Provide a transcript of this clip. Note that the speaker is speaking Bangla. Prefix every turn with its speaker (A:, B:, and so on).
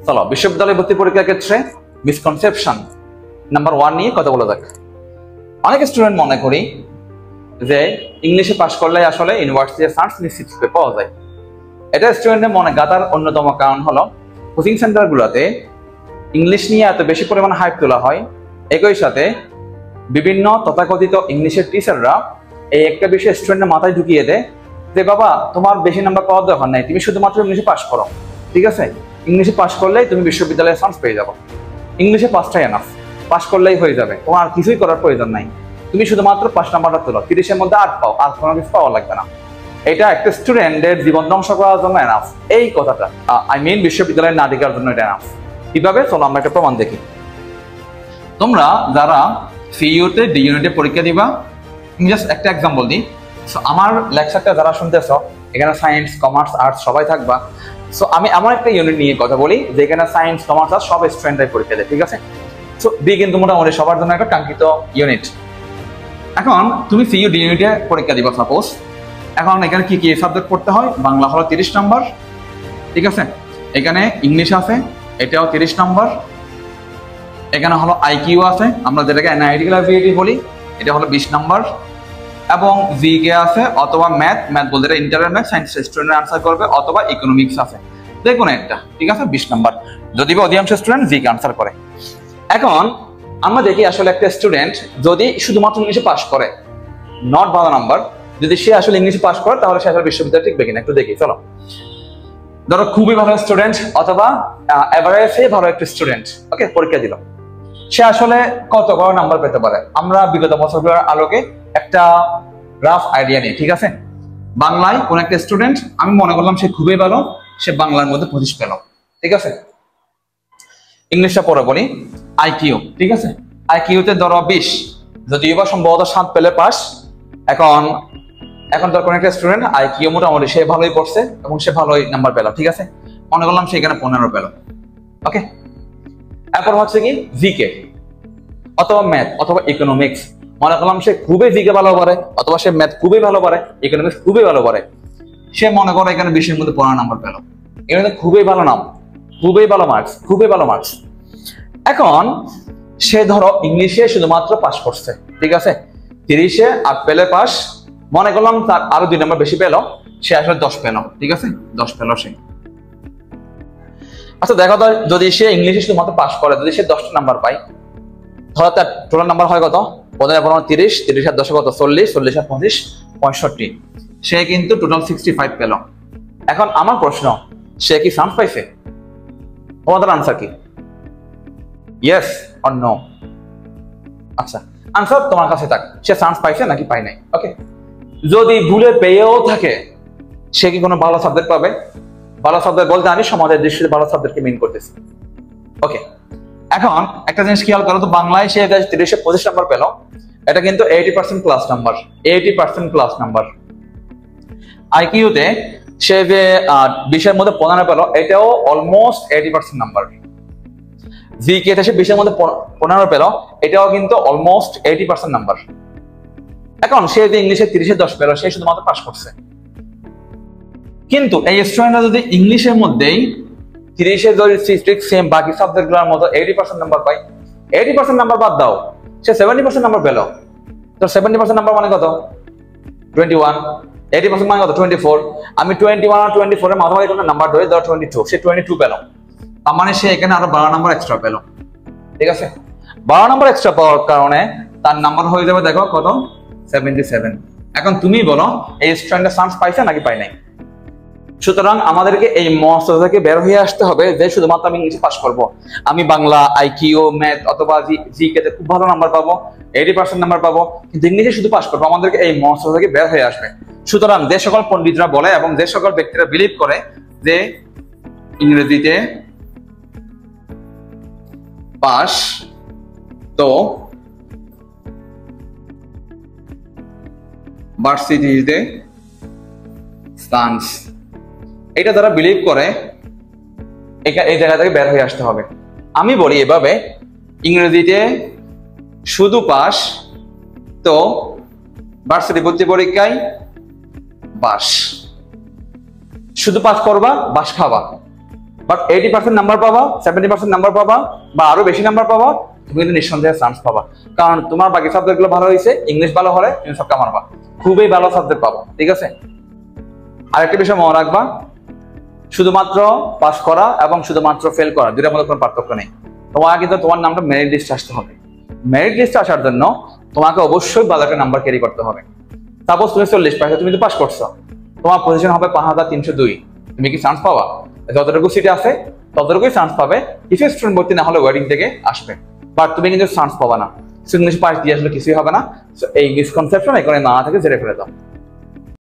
A: চলো বিশ্ববিদ্যালয় ভর্তি পরীক্ষার ক্ষেত্রে মিসকনসেপশন নাম্বার 1 নিয়ে কথা বলা যাক। অনেক স্টুডেন্ট মনে করি যে ইংলিশে পাশ করলে আসলে ইউনিভার্সিটির চান্স নিশ্চিতভাবে পাওয়া যায়। এটা স্টুডেন্টের মনে গাঁথার অন্যতম কারণ হলো কোচিং সেন্টারগুলোতে ইংলিশ নিয়ে এত বেশি পরিমাণ হাইপ তোলা হয়, একই সাথে বিভিন্ন তথাকথিত ইংলিশের টিচাররা এই একটা বিষয় স্টুডেন্টের মাথায় ঢুকিয়ে দেয় যে বাবা তোমার বেশি নাম্বার পাওয়ার দরকার নাই, তুমি শুধুমাত্র ইংলিশে পাশ করো, ঠিক আছে? ইংলিশে পাশ করলেই তুমি বিশ্ববিদ্যালয়ে চান্স পেয়ে যাবো, ইংলিশে পাসটাই এনাফ, পাশ করলেই হয়ে যাবে, তোমার আর কিছুই করার প্রয়োজন নাই, তুমি শুধুমাত্র 5 নাম্বারটা তোলো, 30-এর মধ্যে 8 পাও, আর কোনো কিছু পাওয়া লাগবে না। এটা একটা স্টুডেন্টের জীবন ধ্বংস করার জন্য এনাফ। এই কথাটা বিশ্ববিদ্যালয়ের না দেখার জন্য এটা এনাফ। কিভাবে? চলো আমরা একটা প্রমাণ দেখি। তোমরা যারা সিইউতে ডি ইউনিটে পরীক্ষা দিবা, আমি জাস্ট একটা এক্সাম্পল দিই। সো আমার লেকচারটা যারা শুনতেছ, এখানে সায়েন্স, কমার্স, আর্টস সবাই থাকবা। সো আমি আমার একটা ইউনিট নিয়ে কথা বলি যেখানে সায়েন্স, কমার্স, আর্টস সব স্টুডেন্টরাই পরীক্ষা দেয়, ঠিক আছে? সো বি কিন্তু মোটামুটি সবার জন্য একটা কাঙ্ক্ষিত ইউনিট। এখন তুমি সিইউ ডি ইউনিটে পরীক্ষা দিবা সাপোজ। এখন এখানে কি কি সাবজেক্ট পড়তে হয়? বাংলা হলো 30 নম্বর, ঠিক আছে? এখানে ইংলিশ আছে, এটাও 30 নম্বর। এখানে হলো আইকিউ আছে, আমরা যেটাকে অ্যানালিটিক্যাল অ্যাবিলিটি বলি, এটা হলো 20 নম্বর। এবং জিকে আছে অথবা ম্যাথ বলতে এটা internal math, science student answer করবে, অথবা ইকোনমিক্স আছে, দেখুন একটা, ঠিক আছে? 20 নম্বর, যদি বা অধিকাংশ স্টুডেন্ট জিকে আনসার করে। এখন আমরা দেখি আসলে একটা স্টুডেন্ট যদি শুধুমাত্র ইংলিশে পাস করে, নট ভালো নাম্বার, যদি সে আসলে ইংলিশে পাস করে তাহলে সে আসলে বিশ্ববিদ্যালয় টিকবে কিনা একটু দেখি। চলো, ধরো খুবই ভালো স্টুডেন্ট অথবা এভারেজে ভালো একটা স্টুডেন্ট, ওকে, পরীক্ষা দিল, সে আসলে কত বড় নাম্বার পেতে পারে? আমরা বিগত বছরগুলোর আলোকে একটা রাফ আইডিয়া নিই, ঠিক আছে? বাংলায় কোন একটা স্টুডেন্ট, আমি মনে করলাম সে খুবই ভালো, সে বাংলার মধ্যে 25 পেল, ঠিক আছে? ইংলিশটা পরে বলি, আইকিউ, ঠিক আছে? আইকিউতে ধরো 20, যদিও বা সম্ভবত 7 পেলে পাস। এখন ধর কোন একটা স্টুডেন্ট আইকিউ মোটামুটি সে ভালোই পড়ছে এবং সে ভালোই নাম্বার পেল, ঠিক আছে? মনে করলাম সে এখানে 15 পেল, ওকে? এরপর হচ্ছে কি জিকে অথবা ম্যাথ অথবা ইকোনমিক্স, মনে করলাম সে খুবই জিকে ভালো পারে অথবা সে ম্যাথ খুবই ভালো পারে, ইকোনমিক্স খুবই ভালো পারে, সে মনে করে এখানে 20-এর মধ্যে 15 নাম্বার পেল, এখানে খুবই ভালো নাম, খুবই ভালো মার্কস, খুবই ভালো মার্কস। এখন সে ধরো ইংলিশে শুধুমাত্র পাস করছে, ঠিক আছে? 30-এ 8 পেলে পাস, মনে করলাম তার আরো 2 নাম্বার বেশি পেল, সে আসলে 10 পেল, ঠিক আছে? 10 পেল সে। আচ্ছা দেখো তো, যদি সে ইংলিশে শুধুমাত্র পাস করে, যদি সে 10টা নাম্বার পায়, ধরো তার টোটাল নাম্বার হয় কত? 15 30 আর 10 কত? 40 40 আর 25 65, সে কিন্তু টোটাল 65 পেল। এখন আমার প্রশ্ন, সে কি চান্স পাইছে? তোমাদের আনসার কি? Yes or no? আচ্ছা, আনসার তোমার কাছে থাক, সে চান্স পাইছে নাকি পায় নাই, ওকে? যদি ভুলে পেয়েও থাকে, সে কি কোনো ভালো সাবজেক্ট পাবে? ভালো সাবজেক্ট বলতে আমি সমাজের দৃষ্টিতে ভালো সাবজেক্টকে মিন করতেছি, ওকে? এখন একটা জিনিস খেয়াল করো তো, বাংলায় সে 30-এ 25 নাম্বার পেল, এটা কিন্তু 80% প্লাস নাম্বার, 80% প্লাস নাম্বার। আইকিউতে সে যে 20-এর মধ্যে 15 পেল, এটাও অলমোস্ট 80% নাম্বার। জিকে তে সে 20-এর মধ্যে 15 পেল, এটাও কিন্তু অলমোস্ট 80% নাম্বার। এখন সে যে ইংলিশে 30-এ 10 পেল, সে শুধুমাত্র পাস করছে। কিন্তু এই স্টুডেন্টরা যদি ইংলিশের মধ্যেই 30-এ যদি সেম বাকি সাবজেক্টগুলোর মতো 80% নাম্বার পায়, 80% নাম্বার বাদ দাও, সে 70% নাম্বার পেল, তো 70% নাম্বার মানে কত? 21, 80% মানে কত? 24। আমি 21 আর 24 এর মাঝামাঝি কোনো নাম্বার ধরে ধর 22, সে 22 পেল, তার মানে সে এখানে আরো 12 নাম্বার এক্সট্রা পেল, ঠিক আছে? 12 নাম্বার এক্সট্রা পাওয়ার কারণে তার নাম্বার হয়ে যাবে, দেখো কত? 77। এখন তুমি বলো এই স্টুডেন্টের চান্স পাইছে নাকি পাই নাই? সুতরাং আমাদেরকে এই মস্তক থেকে বের হয়ে আসতে হবে যে শুধুমাত্র আমি ইংলিশে পাস করব, আমি বাংলা, আইকিউ, ম্যাথ অথবা জিকে তে খুব ভালো নাম্বার পাবো, 80% নাম্বার পাবো, কিন্তু ইংলিশে শুধু পাস করবো, আমাদেরকে এই মস্তক থেকে বের হয়ে আসবে। সুতরাং যে সকল পণ্ডিতরা বলে এবং যে সকল ব্যক্তিরা বিলিভ করে যে ইংরেজিতে পাস তো ভার্সিটিতে চান্স, এটা যারা বিলিভ করে এই জায়গা থেকে বের হয়ে আসতে হবে। আমি বলি এভাবে, ইংরেজিতে শুধু পাস তো ভার্সিটি ভর্তি পরীক্ষায় বাস, শুধু পাস করবা বাস খাবা, বাট 80% নাম্বার পাবা, 70% নাম্বার পাবা বা আরো বেশি নাম্বার পাবা, তুমি কিন্তু নিঃসন্দেহে চান্স পাবা। কারণ তোমার বাকি সাবজেক্ট গুলো ভালো হয়েছে, ইংলিশ ভালো হলে তুমি সবটা মারবা, খুবই ভালো সাবজেক্ট পাবো। ঠিক আছে, আরেকটা বিষয় মনে রাখবা, শুধুমাত্র পাস করা এবং শুধুমাত্র ফেল করা দুইটার মধ্যে কোনো পার্থক্য নেই। তোমার কিন্তু তোমার নামটা মেরিট লিস্টে আসতে হবে। মেরিট লিস্টে আসার জন্য তোমাকে অবশ্যই ভালো একটা নাম্বার ক্যারি করতে হবে। সাপোজ তুমি 40 পাইছো, তুমি তো পাস করছো, তোমার পজিশন হবে 5302, তুমি কি চান্স পাবা? যতটুকু সিটে আছে ততটুকুই চান্স পাবে। কিছু স্টুডেন্ট ভর্তি না হলে ওয়েটিং থেকে আসবে, বাট তুমি কিন্তু চান্স পাবা না। ইংলিশ পাস দিয়ে আসলে কিছুই হবে না। এই মিসকনসেপশন এখানে না থেকে জেরে ফেলে দাও।